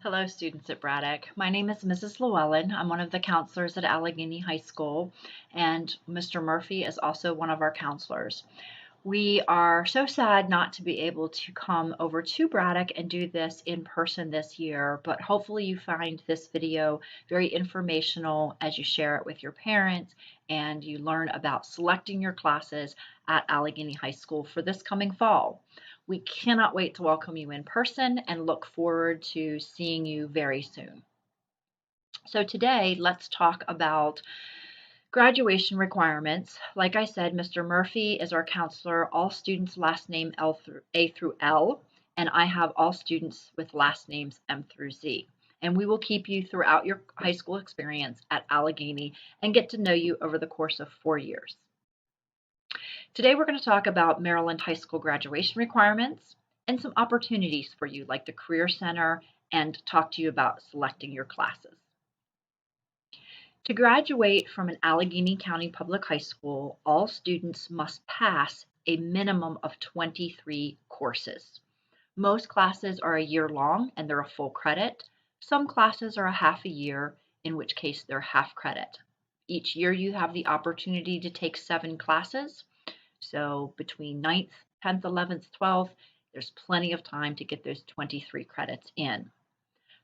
Hello, students at Braddock. My name is Mrs. Llewellyn. I'm one of the counselors at Allegheny High School, and Mr. Murphy is also one of our counselors. We are so sad not to be able to come over to Braddock and do this in person this year, but hopefully you find this video very informational as you share it with your parents and you learn about selecting your classes at Allegheny High School for this coming fall. We cannot wait to welcome you in person and look forward to seeing you very soon. So today, let's talk about graduation requirements. Like I said, Mr. Murphy is our counselor, all students last name A through L, and I have all students with last names M through Z. And we will keep you throughout your high school experience at Allegheny and get to know you over the course of 4 years. Today we're going to talk about Maryland high school graduation requirements and some opportunities for you like the Career Center and talk to you about selecting your classes. To graduate from an Allegheny County Public High School, all students must pass a minimum of 23 courses. Most classes are a year long and they're a full credit. Some classes are a half a year, in which case they're half credit. Each year you have the opportunity to take 7 classes. So between 9th, 10th, 11th, 12th, there's plenty of time to get those 23 credits in.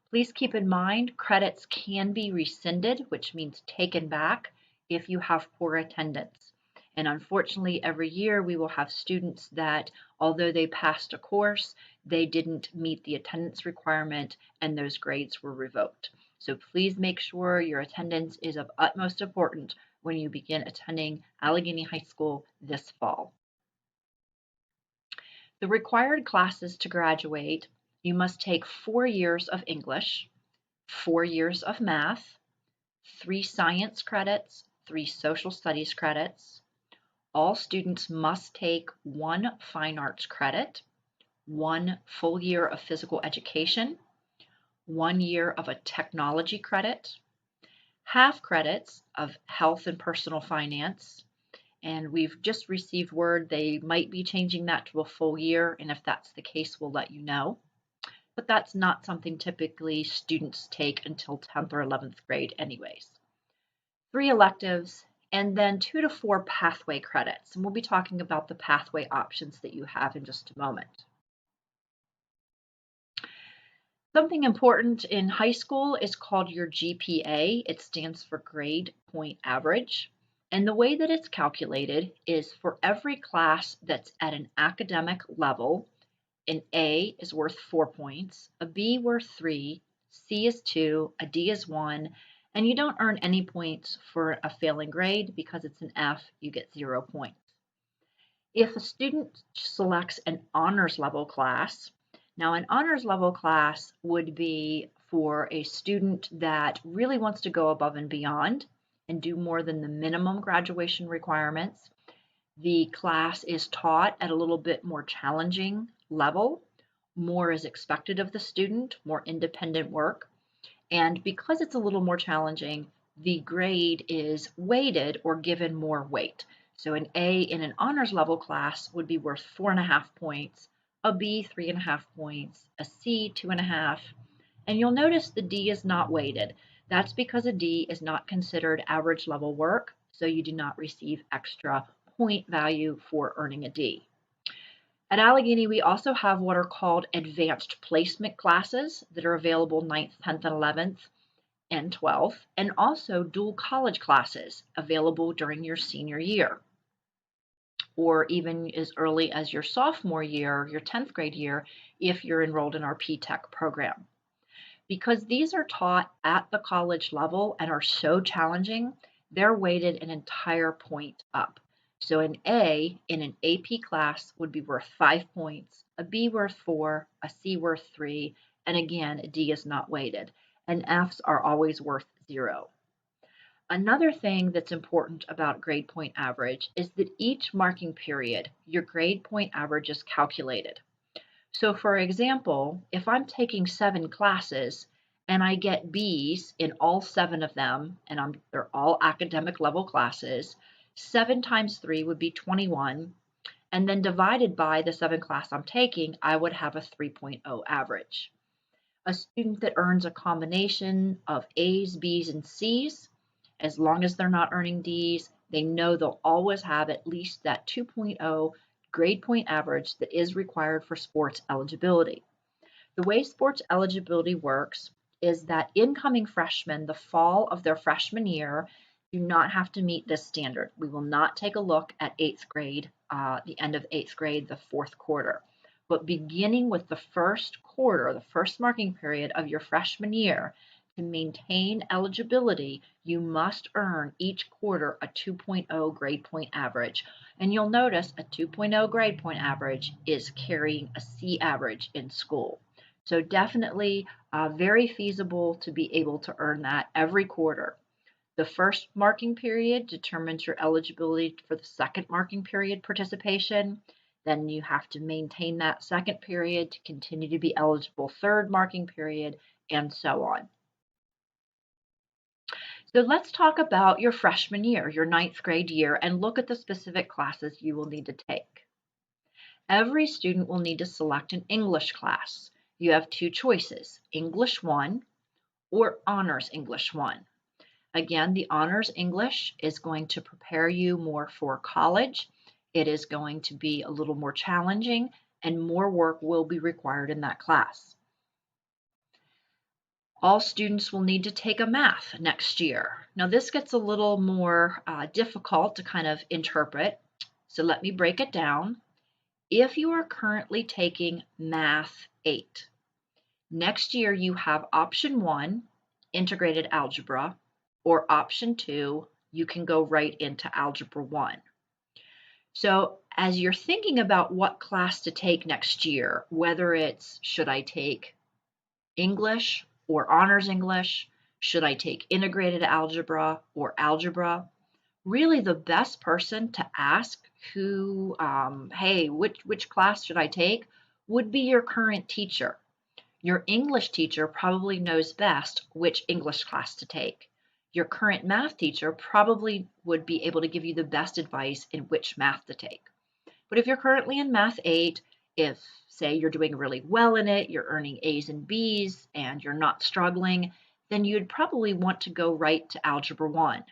Please keep in mind credits can be rescinded, which means taken back if you have poor attendance. And unfortunately, every year we will have students that, although they passed a course, they didn't meet the attendance requirement and those grades were revoked. So please make sure your attendance is of utmost importance when you begin attending Allegheny High School this fall. The required classes to graduate, you must take 4 years of English, 4 years of math, 3 science credits, 3 social studies credits. All students must take 1 fine arts credit, 1 full year of physical education, 1 year of a technology credit, half credits of health and personal finance, and we've just received word they might be changing that to a full year, and if that's the case, we'll let you know. But that's not something typically students take until 10th or 11th grade anyways. 3 electives, and then 2 to 4 pathway credits. And we'll be talking about the pathway options that you have in just a moment. Something important in high school is called your GPA. It stands for grade point average. And the way that it's calculated is for every class that's at an academic level, an A is worth 4 points, a B worth 3, C is 2, a D is 1, and you don't earn any points for a failing grade because it's an F, you get 0 points. If a student selects an honors level class, now an honors level class would be for a student that really wants to go above and beyond and do more than the minimum graduation requirements. The class is taught at a little bit more challenging level. More is expected of the student, more independent work. And because it's a little more challenging, the grade is weighted or given more weight. So an A in an honors level class would be worth 4.5 points, a B 3.5 points, a C 2.5, and you'll notice the D is not weighted. That's because a D is not considered average level work, so you do not receive extra point value for earning a D. At Allegheny, we also have what are called advanced placement classes that are available 9th, 10th, and 11th, and 12th, and also dual college classes available during your senior year, or even as early as your sophomore year, your 10th grade year, if you're enrolled in our P-TECH program. Because these are taught at the college level and are so challenging, they're weighted an entire point up. So an A in an AP class would be worth 5 points, a B worth 4, a C worth 3, and again, a D is not weighted, and Fs are always worth 0. Another thing that's important about grade point average is that each marking period, your grade point average is calculated. So for example, if I'm taking 7 classes and I get Bs in all 7 of them, and they're all academic level classes, 7 times 3 would be 21, and then divided by the 7 class I'm taking, I would have a 3.0 average. A student that earns a combination of A's, B's, and C's, as long as they're not earning D's, they know they'll always have at least that 2.0 grade point average that is required for sports eligibility. The way sports eligibility works is that incoming freshmen, the fall of their freshman year, do not have to meet this standard. We will not take a look at eighth grade, the end of eighth grade, the fourth quarter. But beginning with the first quarter, the first marking period of your freshman year, to maintain eligibility, you must earn each quarter a 2.0 grade point average. And you'll notice a 2.0 grade point average is carrying a C average in school. So definitely very feasible to be able to earn that every quarter. The first marking period determines your eligibility for the second marking period participation. Then you have to maintain that second period to continue to be eligible third marking period, and so on. So let's talk about your freshman year, your ninth grade year, and look at the specific classes you will need to take. Every student will need to select an English class. You have two choices, English 1 or Honors English 1. Again, the Honors English is going to prepare you more for college. It is going to be a little more challenging, and more work will be required in that class. All students will need to take a math next year. Now this gets a little more difficult to kind of interpret, so let me break it down. If you are currently taking Math 8, next year you have option 1, integrated algebra, or option 2, you can go right into algebra 1. So as you're thinking about what class to take next year, whether it's should I take English or Honors English, should I take integrated algebra or algebra, really the best person to ask who, hey, which class should I take, would be your current teacher. Your English teacher probably knows best which English class to take. Your current math teacher probably would be able to give you the best advice in which math to take. But if you're currently in Math 8, if, say, you're doing really well in it, you're earning A's and B's, and you're not struggling, then you'd probably want to go right to Algebra 1.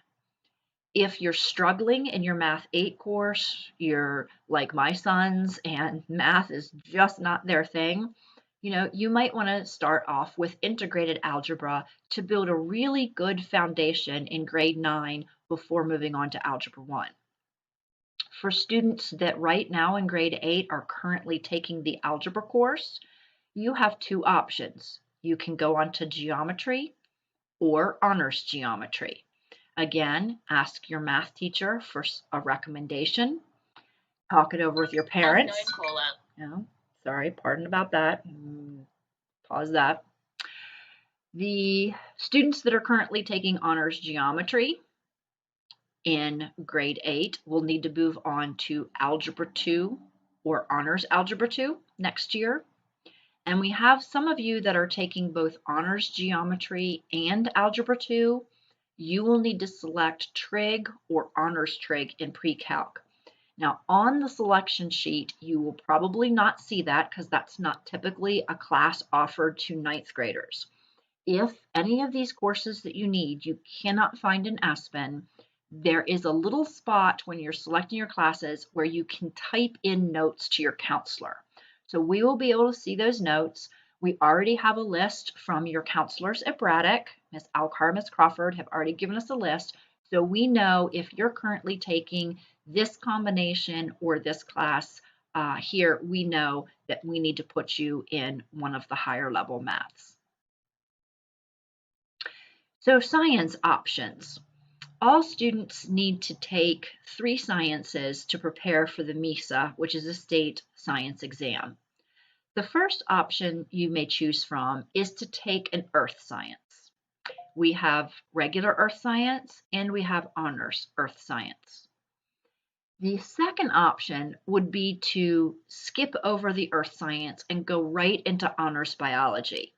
If you're struggling in your Math 8 course, you're like my sons, and math is just not their thing, you might want to start off with integrated algebra to build a really good foundation in grade 9 before moving on to Algebra 1. For students that right now in grade 8 are currently taking the algebra course, you have two options. You can go on to geometry or honors geometry. Again, ask your math teacher for a recommendation. Talk it over with your parents. Sorry, pardon about that. Pause that. The students that are currently taking honors geometry in grade 8 will need to move on to Algebra 2 or Honors Algebra 2 next year. And we have some of you that are taking both Honors Geometry and Algebra 2. You will need to select Trig or Honors Trig in Pre-Calc. Now on the selection sheet, you will probably not see that because that's not typically a class offered to ninth graders. If any of these courses that you need, you cannot find in Aspen, there is a little spot when you're selecting your classes where you can type in notes to your counselor. So we will be able to see those notes. We already have a list from your counselors at Braddock. Ms. Alcar, Ms. Crawford have already given us a list. So we know if you're currently taking this combination or this class here, we know that we need to put you in one of the higher level maths. So science options. All students need to take 3 sciences to prepare for the MISA, which is a state science exam. The first option you may choose from is to take an earth science. We have regular earth science and we have honors earth science. The second option would be to skip over the earth science and go right into honors biology.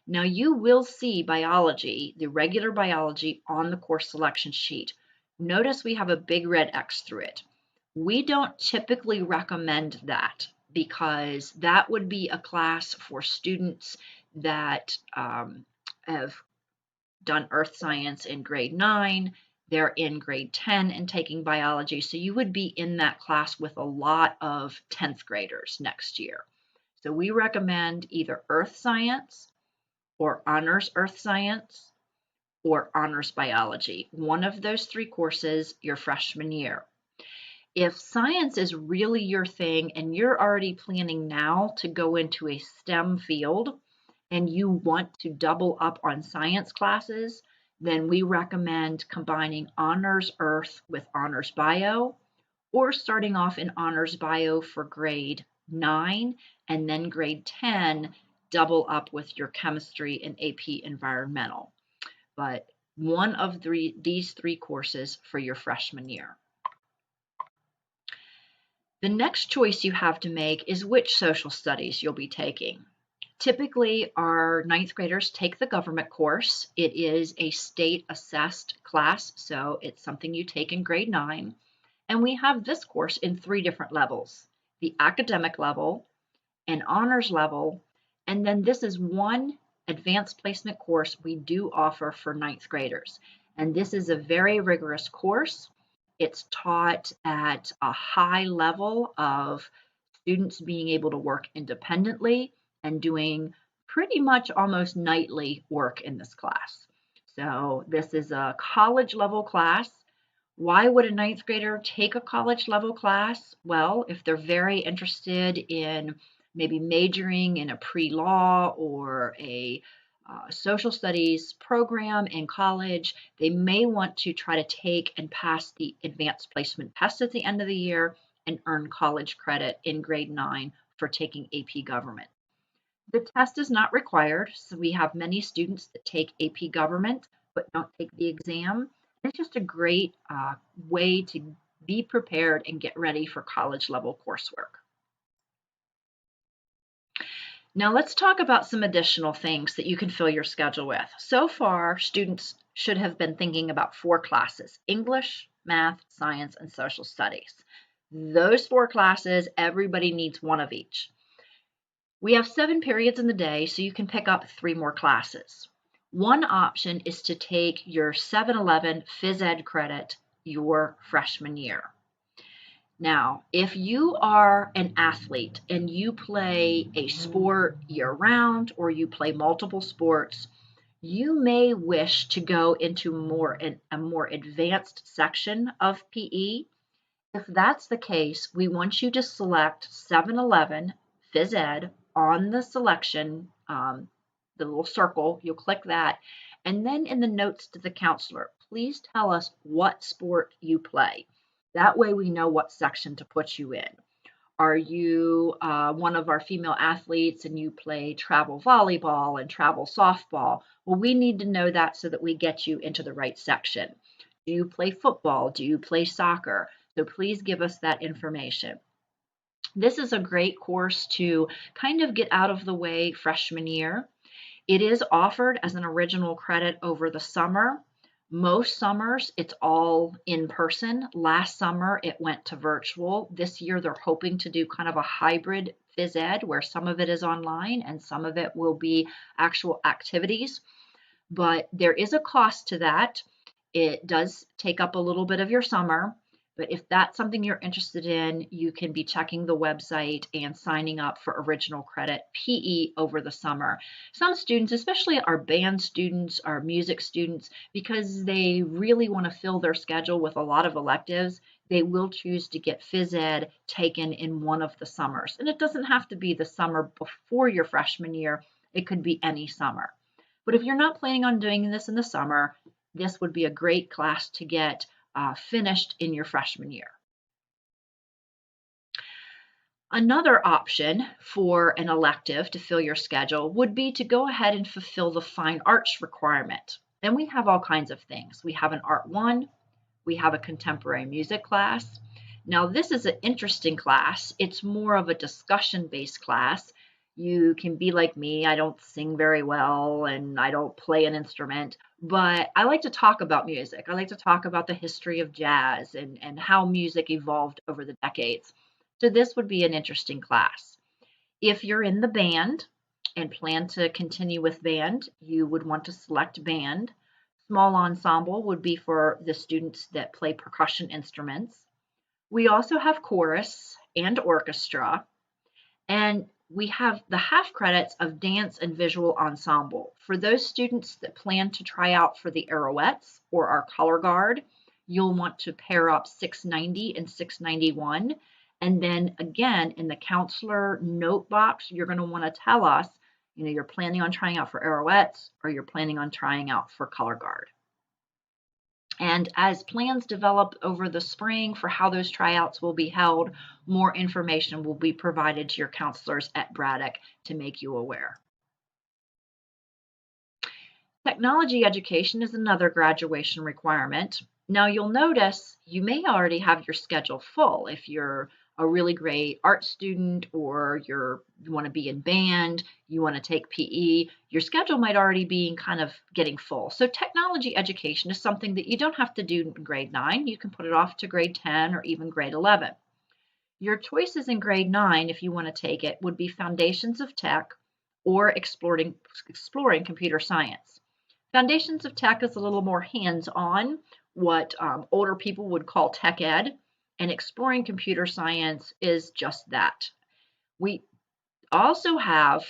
Now you will see biology, the regular biology, on the course selection sheet. Notice we have a big red X through it. We don't typically recommend that because that would be a class for students that have done earth science in grade 9. They're in grade 10 and taking biology. So you would be in that class with a lot of 10th graders next year. So we recommend either earth science or honors earth science or honors biology. One of those 3 courses your freshman year. If science is really your thing and you're already planning now to go into a STEM field and you want to double up on science classes, then we recommend combining honors earth with honors bio, or starting off in honors bio for grade 9 and then grade 10 double up with your chemistry and AP environmental. But one of these 3 courses for your freshman year. The next choice you have to make is which social studies you'll be taking. Typically, our 9th graders take the government course. It is a state assessed class, so it's something you take in grade 9. And we have this course in 3 different levels: the academic level, an honors level, and then this is one advanced placement course we do offer for 9th graders. And this is a very rigorous course. It's taught at a high level of students being able to work independently and doing pretty much almost nightly work in this class. So this is a college level class. Why would a 9th grader take a college level class? Well, if they're very interested in maybe majoring in a pre-law or a social studies program in college, they may want to try to take and pass the advanced placement test at the end of the year and earn college credit in grade 9 for taking AP Government. The test is not required, so we have many students that take AP Government but don't take the exam. It's just a great way to be prepared and get ready for college level coursework. Now let's talk about some additional things that you can fill your schedule with. So far, students should have been thinking about 4 classes: English, math, science, and social studies. Those 4 classes, everybody needs one of each. We have 7 periods in the day, so you can pick up 3 more classes. One option is to take your 7-11 phys ed credit your freshman year. Now, if you are an athlete and you play a sport year-round or you play multiple sports, you may wish to go into a more advanced section of PE. If that's the case, we want you to select 7-11 phys ed on the selection, the little circle. You'll click that. And then in the notes to the counselor, please tell us what sport you play. That way we know what section to put you in. Are you one of our female athletes and you play travel volleyball and travel softball? Well, we need to know that so that we get you into the right section. Do you play football? Do you play soccer? So please give us that information. This is a great course to kind of get out of the way freshman year. It is offered as an original credit over the summer. Most summers, it's all in person. Last summer, it went to virtual. This year, they're hoping to do kind of a hybrid phys ed where some of it is online and some of it will be actual activities. But there is a cost to that. It does take up a little bit of your summer. But if that's something you're interested in, you can be checking the website and signing up for original credit PE over the summer. Some students, especially our band students, our music students, because they really want to fill their schedule with a lot of electives, they will choose to get phys ed taken in one of the summers. And it doesn't have to be the summer before your freshman year. It could be any summer. But if you're not planning on doing this in the summer, this would be a great class to get finished in your freshman year. Another option for an elective to fill your schedule would be to go ahead and fulfill the fine arts requirement. And we have all kinds of things. We have an Art 1, we have a contemporary music class. Now this is an interesting class. It's more of a discussion-based class. You can be like me. I don't sing very well and I don't play an instrument, but I like to talk about music. I like to talk about the history of jazz and how music evolved over the decades. So this would be an interesting class. If you're in the band, and plan to continue with band, you would want to select band. Small ensemble would be for the students that play percussion instruments. We also have chorus and orchestra, and we have the half credits of dance and visual ensemble. For those students that plan to try out for the Arrowettes or our color guard, you'll want to pair up 690 and 691. And then again, in the counselor note box, you're going to want to tell us, you're planning on trying out for Arrowettes or you're planning on trying out for color guard. And as plans develop over the spring for how those tryouts will be held, more information will be provided to your counselors at Braddock to make you aware. Technology education is another graduation requirement. Now you'll notice you may already have your schedule full if you're a really great art student or you want to be in band, you want to take PE, your schedule might already be kind of getting full. So technology education is something that you don't have to do in grade 9. You can put it off to grade 10 or even grade 11. Your choices in grade 9, if you want to take it, would be Foundations of Tech or Exploring Computer Science. Foundations of Tech is a little more hands-on, what older people would call tech ed, and Exploring Computer Science is just that. We also have,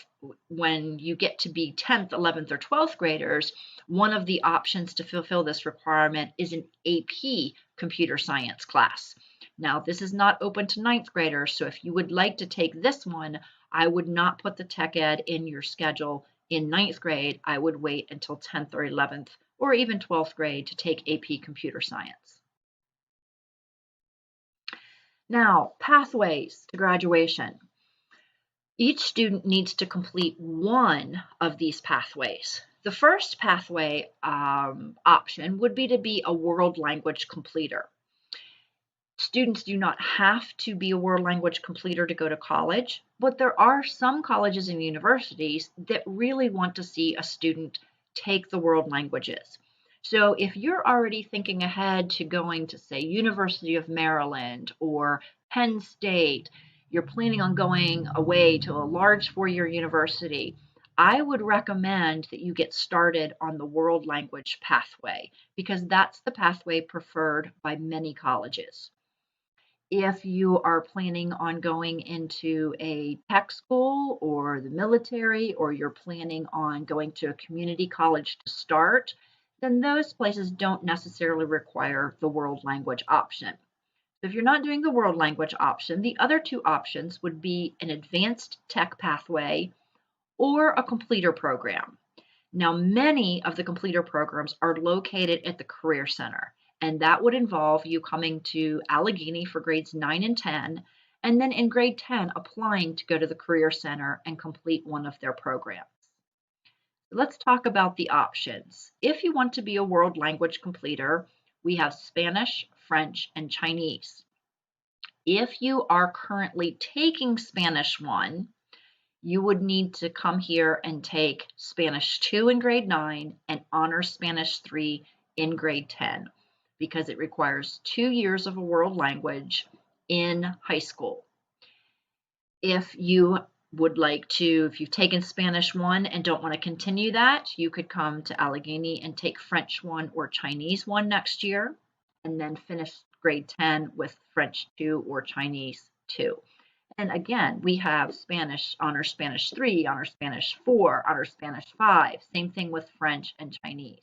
when you get to be 10th, 11th, or 12th graders, one of the options to fulfill this requirement is an AP Computer Science class. Now, this is not open to 9th graders, so if you would like to take this one, I would not put the tech ed in your schedule in 9th grade. I would wait until 10th or 11th or even 12th grade to take AP Computer Science. Now, pathways to graduation. Each student needs to complete one of these pathways. The first pathway option would be to be a world language completer. Students do not have to be a world language completer to go to college, but there are some colleges and universities that really want to see a student take the world languages. So if you're already thinking ahead to going to, say, University of Maryland or Penn State, you're planning on going away to a large 4-year university, I would recommend that you get started on the world language pathway because that's the pathway preferred by many colleges. If you are planning on going into a tech school or the military, or you're planning on going to a community college to start, then those places don't necessarily require the world language option. So if you're not doing the world language option, the other two options would be an advanced tech pathway or a completer program. Now, many of the completer programs are located at the Career Center, and that would involve you coming to Allegheny for grades 9 and 10, and then in grade 10 applying to go to the Career Center and complete one of their programs. Let's talk about the options. If you want to be a world language completer, we have Spanish, French, and Chinese. If you are currently taking Spanish 1, you would need to come here and take Spanish 2 in grade 9 and Honors Spanish 3 in grade 10 because it requires 2 years of a world language in high school. If you would like to, if you've taken Spanish 1 and don't want to continue that, you could come to Allegheny and take French 1 or Chinese 1 next year and then finish grade 10 with French 2 or Chinese 2. And again, we have Spanish, Honors Spanish 3, Honors Spanish 4, Honors Spanish 5. Same thing with French and Chinese.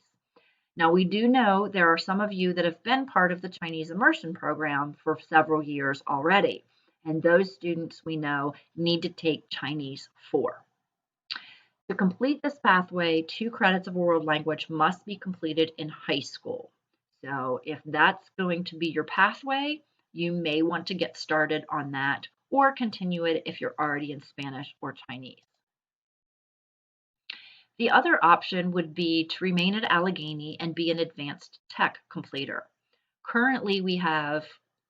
Now, we do know there are some of you that have been part of the Chinese immersion program for several years already. And those students we know need to take Chinese 4. To complete this pathway, 2 credits of a world language must be completed in high school. So if that's going to be your pathway, you may want to get started on that or continue it if you're already in Spanish or Chinese. The other option would be to remain at Allegheny and be an advanced tech completer. Currently, we have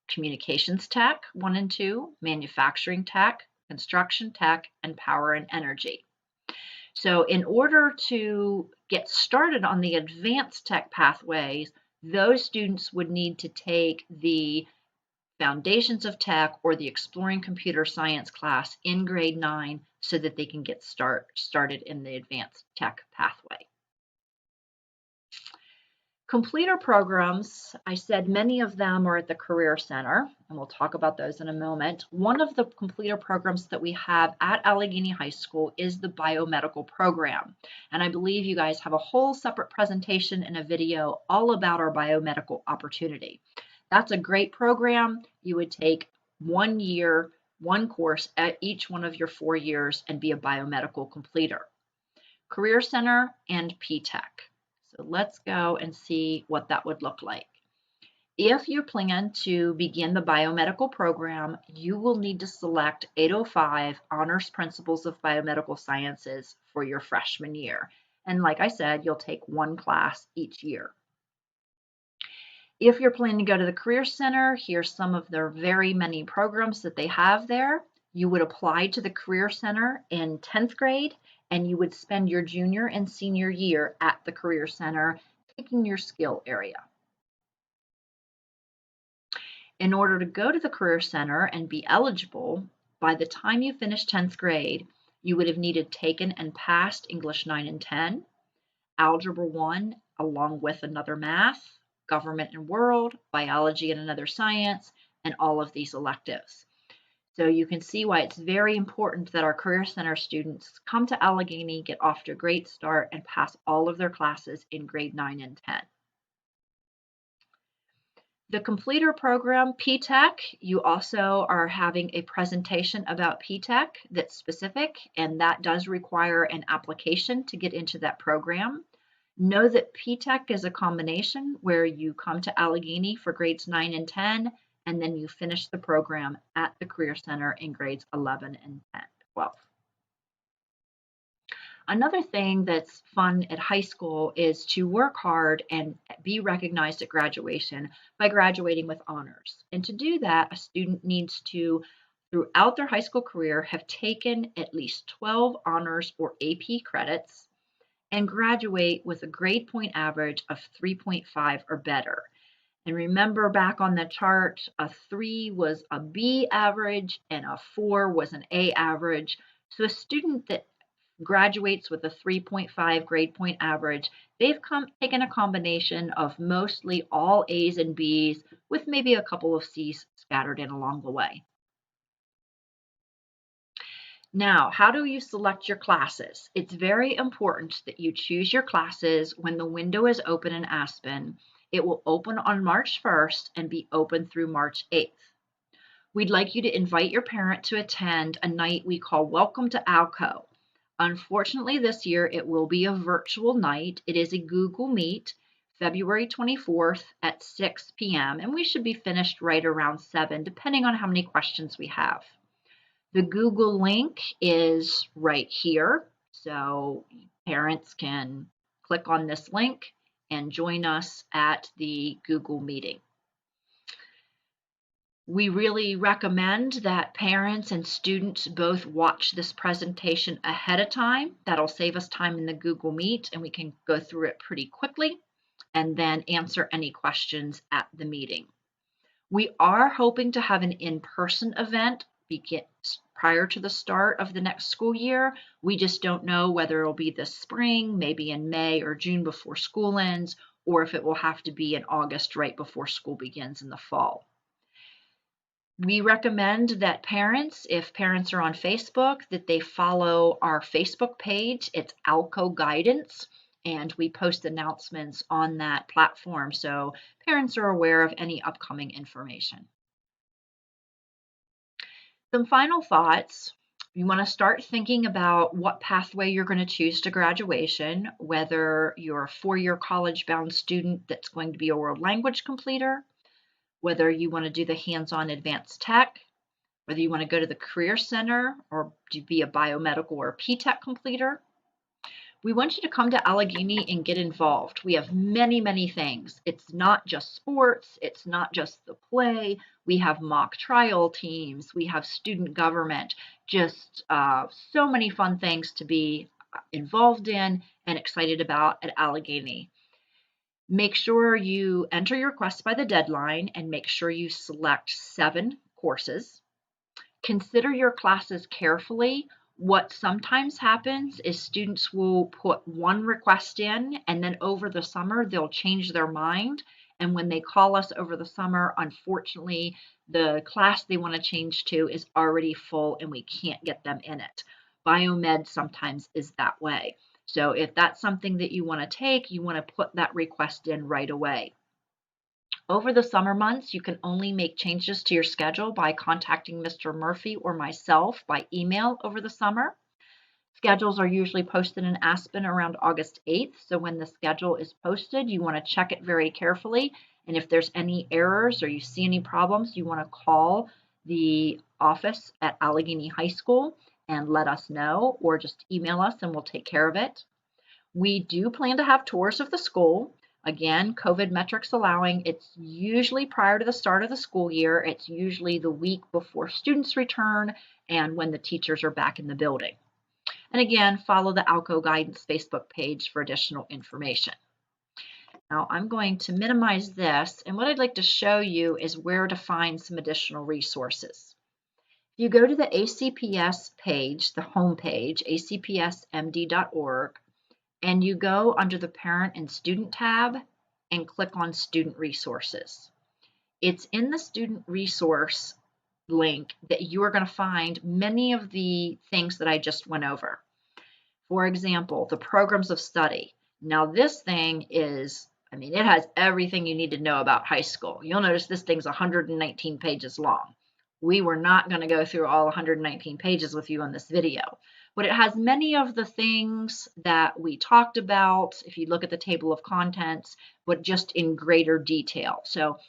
communications tech 1 and 2, manufacturing tech, construction tech, and power and energy. So in order to get started on the advanced tech pathways, those students would need to take the Foundations of Tech, or the Exploring Computer Science class in grade 9 so that they can get started in the advanced tech pathway. Completer programs, I said many of them are at the Career Center, and we'll talk about those in a moment. One of the completer programs that we have at Allegheny High School is the biomedical program. And I believe you guys have a whole separate presentation and a video all about our biomedical opportunity. That's a great program. You would take 1 year, one course at each one of your 4 years and be a biomedical completer. Career Center and P-Tech. So let's go and see what that would look like. If you plan to begin the biomedical program, you will need to select 805 Honors Principles of Biomedical Sciences for your freshman year. And like I said, you'll take one class each year. If you're planning to go to the Career Center, here's some of their very many programs that they have there. You would apply to the Career Center in 10th grade, and you would spend your junior and senior year at the Career Center taking your skill area. In order to go to the Career Center and be eligible, by the time you finish 10th grade, you would have needed taken and passed English 9 and 10, Algebra 1 along with another math, government and world, biology and another science, and all of these electives. So you can see why it's very important that our Career Center students come to Allegheny, get off to a great start, and pass all of their classes in grade 9 and 10. The completer program, P-Tech, you also are having a presentation about P-Tech that's specific, and that does require an application to get into that program. Know that P-Tech is a combination where you come to Allegheny for grades 9 and 10, and then you finish the program at the Career Center in grades 11 and 12. Another thing that's fun at high school is to work hard and be recognized at graduation by graduating with honors. And to do that, a student needs to, throughout their high school career, have taken at least 12 honors or AP credits and graduate with a grade point average of 3.5 or better. And remember back on the chart, a 3 was a B average and a 4 was an A average. So a student that graduates with a 3.5 grade point average, they've taken a combination of mostly all A's and B's with maybe a couple of C's scattered in along the way. Now, how do you select your classes? It's very important that you choose your classes when the window is open in Aspen. It will open on March 1st and be open through March 8th. We'd like you to invite your parent to attend a night we call Welcome to Alco. Unfortunately, this year it will be a virtual night. It is a Google Meet, February 24th at 6 p.m., and we should be finished right around 7, depending on how many questions we have. The Google link is right here, so parents can click on this link and join us at the Google meeting. We really recommend that parents and students both watch this presentation ahead of time. That'll save us time in the Google Meet, and we can go through it pretty quickly and then answer any questions at the meeting. We are hoping to have an in-person event prior to the start of the next school year. We just don't know whether it'll be this spring, maybe in May or June before school ends, or if it will have to be in August right before school begins in the fall. We recommend that parents, if parents are on Facebook, that they follow our Facebook page. It's Alco Guidance, and we post announcements on that platform so parents are aware of any upcoming information. Some final thoughts. You want to start thinking about what pathway you're going to choose to graduation, whether you're a 4-year college-bound student that's going to be a world language completer, whether you want to do the hands-on advanced tech, whether you want to go to the Career Center or to be a biomedical or a P-Tech completer. We want you to come to Allegheny and get involved. We have many, many things. It's not just sports. It's not just the play. We have mock trial teams. We have student government. Just so many fun things to be involved in and excited about at Allegheny. Make sure you enter your request by the deadline and make sure you select 7 courses. Consider your classes carefully. What sometimes happens is students will put one request in and then over the summer they'll change their mind. And when they call us over the summer, unfortunately, the class they want to change to is already full and we can't get them in it. Biomed sometimes is that way. So if that's something that you want to take, you want to put that request in right away. Over the summer months, you can only make changes to your schedule by contacting Mr. Murphy or myself by email over the summer. Schedules are usually posted in Aspen around August 8th, so when the schedule is posted, you want to check it very carefully. And if there's any errors or you see any problems, you want to call the office at Allegheny High School and let us know, or just email us and we'll take care of it. We do plan to have tours of the school. Again, COVID metrics allowing, it's usually prior to the start of the school year. It's usually the week before students return and when the teachers are back in the building. And again, follow the ALCO Guidance Facebook page for additional information. Now I'm going to minimize this, and what I'd like to show you is where to find some additional resources. If you go to the ACPS page, the home page, acpsmd.org, and you go under the Parent and Student tab and click on Student Resources. It's in the Student Resource link that you are going to find many of the things that I just went over. For example, the programs of study. Now this thing is, it has everything you need to know about high school. You'll notice this thing's 119 pages long. We were not going to go through all 119 pages with you on this video, but it has many of the things that we talked about if you look at the table of contents, but just in greater detail. So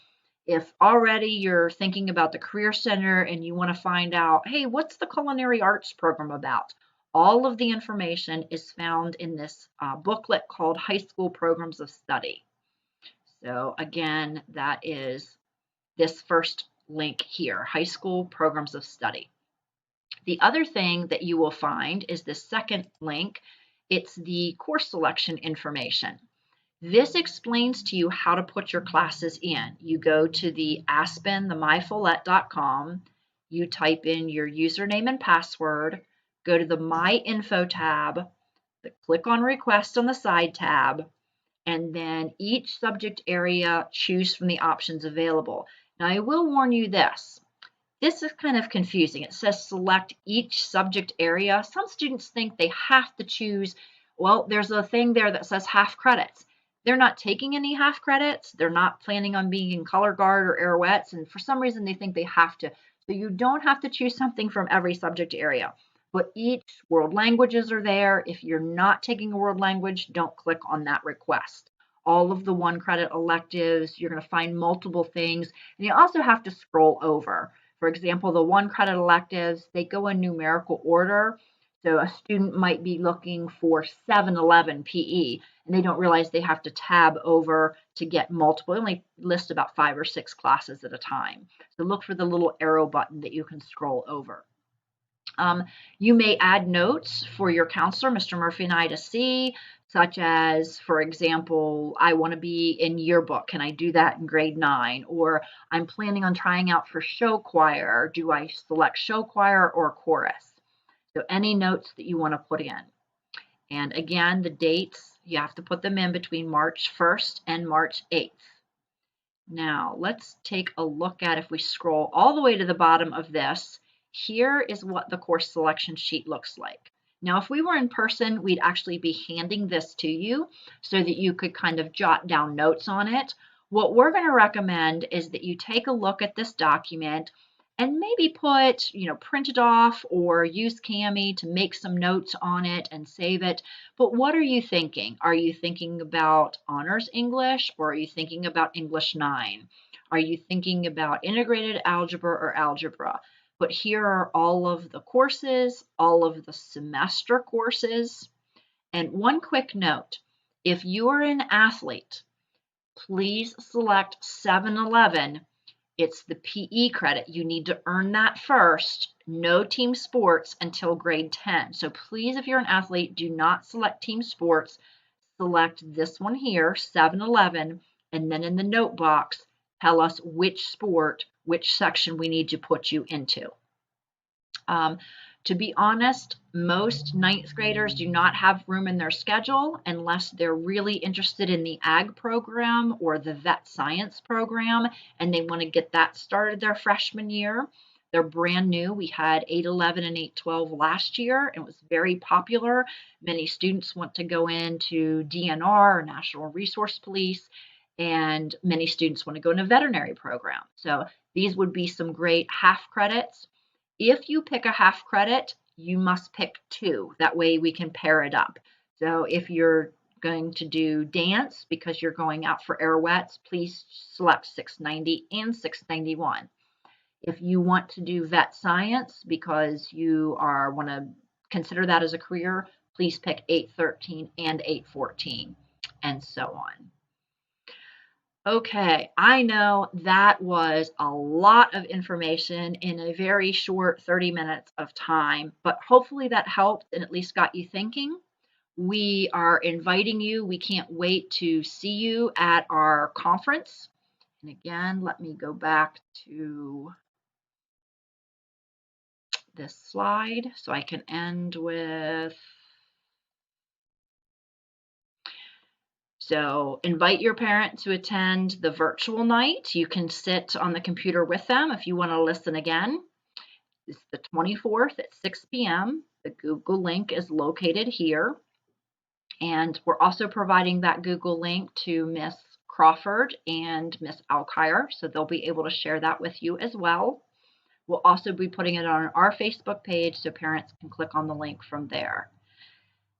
if already you're thinking about the Career Center and you want to find out, hey, what's the culinary arts program about? All of the information is found in this booklet called High School Programs of Study. So again, that is this first link here, High School Programs of Study. The other thing that you will find is the second link. It's the course selection information. This explains to you how to put your classes in. You go to the Aspen, the myfollette.com, you type in your username and password, go to the My Info tab, click on Request on the side tab, and then each subject area, choose from the options available. Now, I will warn you this. This is kind of confusing. It says select each subject area. Some students think they have to choose, well, there's a thing there that says half credits. They're not taking any half credits. They're not planning on being in color guard or aeroettes, and for some reason they think they have to. So you don't have to choose something from every subject area, but each world languages are there. If you're not taking a world language, don't click on that request. All of the 1 credit electives, you're going to find multiple things, and you also have to scroll over. For example, the 1 credit electives, they go in numerical order. So a student might be looking for 711 PE, and they don't realize they have to tab over to get multiple. They only list about 5 or 6 classes at a time. So look for the little arrow button that you can scroll over. You may add notes for your counselor, Mr. Murphy, and I to see, such as, for example, I want to be in yearbook. Can I do that in grade 9? Or I'm planning on trying out for show choir. Do I select show choir or chorus? So any notes that you want to put in. And again, the dates, you have to put them in between March 1st and March 8th. Now, let's take a look at, if we scroll all the way to the bottom of this, here is what the course selection sheet looks like. Now, if we were in person, we'd actually be handing this to you so that you could kind of jot down notes on it. What we're going to recommend is that you take a look at this document and maybe put, print it off or use Cami to make some notes on it and save it. But what are you thinking? Are you thinking about honors English, or are you thinking about English 9? Are you thinking about integrated algebra or algebra? But here are all of the courses, all of the semester courses. And one quick note, if you are an athlete, please select 711. It's the PE credit. You need to earn that first. No team sports until grade 10. So please, if you're an athlete, do not select team sports. select this one here, 7-Eleven, and then in the note box, tell us which sport, which section we need to put you into. Um, to be honest, most ninth graders do not have room in their schedule unless they're really interested in the ag program or the vet science program and they want to get that started their freshman year. They're brand new. We had 811 and 812 last year and it was very popular. Many students want to go into DNR or National Resource Police, and many students want to go in a veterinary program. So these would be some great half credits. If you pick a half credit, you must pick two. That way we can pair it up. So if you're going to do dance because you're going out for Arouettes, please select 690 and 691. If you want to do vet science because you want to consider that as a career, please pick 813 and 814, and so on. Okay, I know that was a lot of information in a very short 30 minutes of time, but hopefully that helped and at least got you thinking. We are inviting you. We can't wait to see you at our conference. And again, let me go back to this slide so I can end with. So invite your parent to attend the virtual night. You can sit on the computer with them if you want to listen again. It's the 24th at 6 p.m. The Google link is located here. And we're also providing that Google link to Miss Crawford and Miss Alkire, so they'll be able to share that with you as well. We'll also be putting it on our Facebook page so parents can click on the link from there.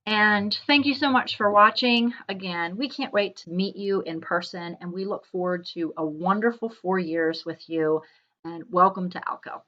And thank you so much for watching. Again, we can't wait to meet you in person, and we look forward to a wonderful 4 years with you. And welcome to ALCO.